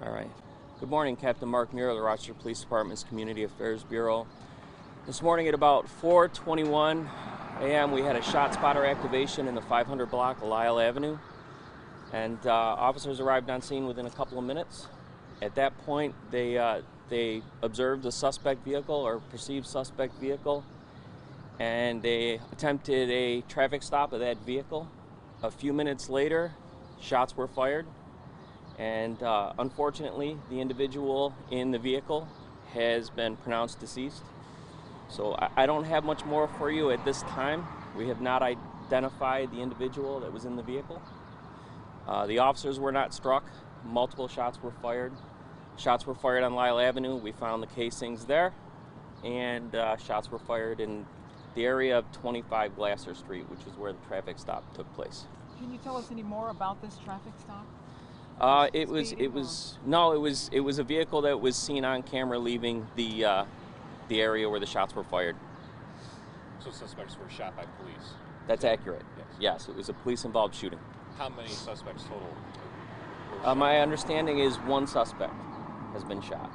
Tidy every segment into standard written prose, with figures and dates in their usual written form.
All right. Good morning, Captain Mark Muir of the Rochester Police Department's Community Affairs Bureau. This morning at about 4:21 a.m. we had a shot spotter activation in the 500 block of Lyle Avenue, and officers arrived on scene within a couple of minutes. At that point, they observed a suspect vehicle or perceived suspect vehicle, and they attempted a traffic stop of that vehicle. A few minutes later, shots were fired. And unfortunately, the individual in the vehicle has been pronounced deceased. So I don't have much more for you at this time. We have not identified the individual that was in the vehicle. The officers were not struck. Multiple shots were fired. Shots were fired on Lyle Avenue. We found the casings there. And shots were fired in the area of 25 Glasser Street, which is where the traffic stop took place. Can you tell us any more about this traffic stop? It was a vehicle that was seen on camera leaving the area where the shots were fired. So suspects were shot by police? That's accurate. Yes, it was a police-involved shooting. How many suspects total were shot? My understanding is one suspect has been shot.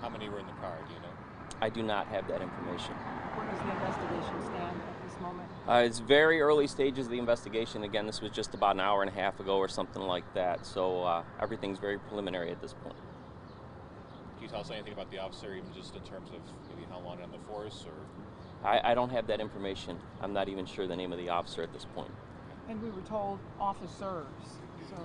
How many were in the car, do you know? I do not have that information. Where does the investigation stand at this moment? It's very early stages of the investigation. Again, this was just about an hour and a half ago or something like that, so everything's very preliminary at this point. Can you tell us anything about the officer, even just in terms of maybe how long on the force, or? I don't have that information. I'm not even sure the name of the officer at this point. And we were told officers, so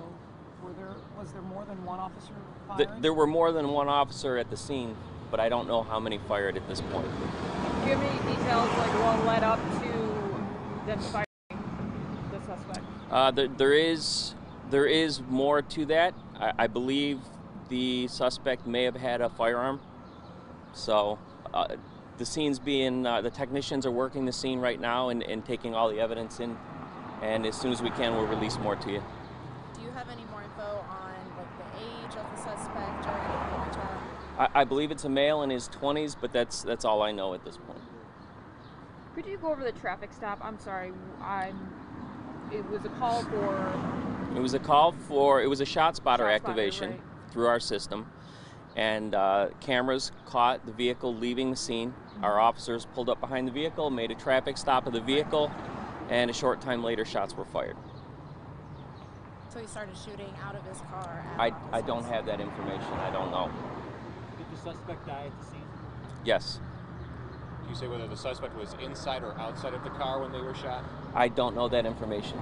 was there more than one officer firing? There were more than one officer at the scene, but I don't know how many fired at this point. Do you have any details, like what led up to them firing the suspect? There is more to that. I believe the suspect may have had a firearm. So the scene's being, the technicians are working the scene right now and taking all the evidence in. And as soon as we can, we'll release more to you. Do you have any more info on like the age of the suspect or anything like that? I believe it's a male in his 20s, but that's all I know at this point. Could you go over the traffic stop? I'm sorry, it was a call for... It was a shot spotter Shot activation spotter, right. through our system, and cameras caught the vehicle leaving the scene. Our officers pulled up behind the vehicle, made a traffic stop of the vehicle, and a short time later, shots were fired. So he started shooting out of his car. I don't have that information. I don't know. Did the suspect die at the scene? Yes. Can you say whether the suspect was inside or outside of the car when they were shot? I don't know that information.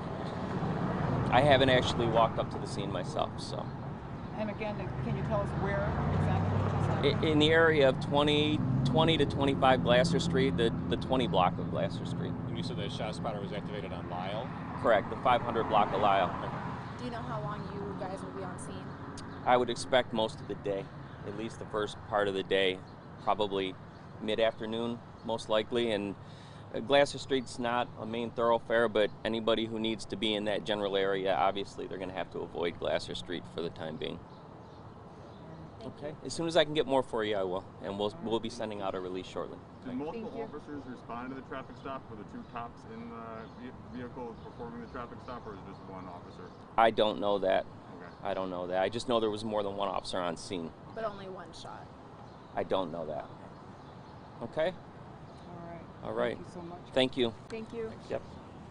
I haven't actually walked up to the scene myself, so. And again, can you tell us where exactly this happened? In the area of 20 to 25 Glasser Street, the 20 block of Glasser Street. And you said the shot spotter was activated on Lyle? Correct, the 500 block of Lyle. Do you know how long you guys will be on scene? I would expect most of the day, at least the first part of the day, probably mid-afternoon, most likely. And Glasser Street's not a main thoroughfare, but anybody who needs to be in that general area, obviously they're going to have to avoid Glasser Street for the time being. Okay. As soon as I can get more for you, I will, and we'll be sending out a release shortly. Did multiple officers respond to the traffic stop? Were the two cops in the vehicle performing the traffic stop, or is it just one officer? I don't know that. Okay. I don't know that. I just know there was more than one officer on scene. But only one shot. I don't know that. Okay? All right. All right. Thank you so much. Thank you. Thank you. Yep.